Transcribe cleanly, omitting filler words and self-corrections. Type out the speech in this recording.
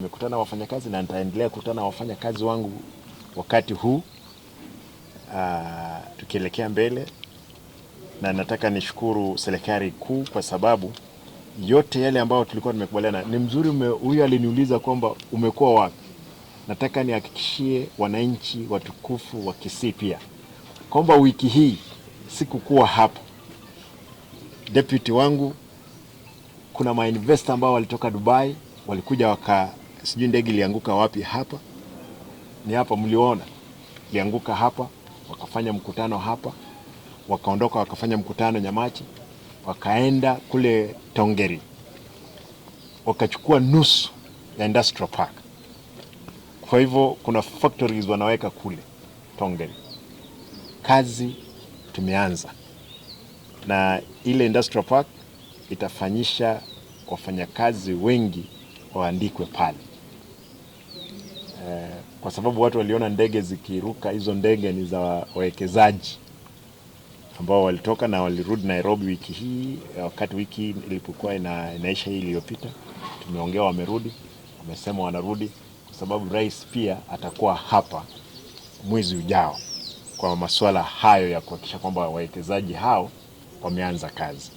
Nimekutana na wafanyakazi na nitaendelea kukutana na wafanyakazi wangu wakati huu tukielekea mbele, na nataka nishukuru serikali kuu kwa sababu yote yale ambayo tulikuwa tumekubaliana ni mzuri. Huyu aliniuliza kwamba umekuwa wapi. Nataka nihakikishie wananchi watukufu wa Kisii pia kwamba wiki hii sikukuwa hapa. Deputy wangu, kuna ma-investor ambao walitoka Dubai walikuja sijui ndege ilianguka wapi, hapa ni hapa mliona ilianguka hapa, wakafanya mkutano hapa, wakaondoka wakafanya mkutano Nyamachi, wakaenda kule Tongeri wakachukua nusu ya Industrial Park. Kwa hivyo kuna factories wanaweka kule Tongeri. Kazi tumeanza, na ile Industrial Park itafanyisha wafanyakazi wengi waandikwe pale, kwa sababu watu waliona ndege zikiruka. Hizo ndege ni za wawekezaji ambao walitoka na walirudi Nairobi wiki hii. Wakati wiki ilipokuwa inaisha hii iliyopita, tumeongea, wamerudi, wamesema wanarudi kwa sababu rais pia atakuwa hapa mwezi ujao kwa masuala hayo ya kuhakikisha kwamba wawekezaji hao wameanza kazi.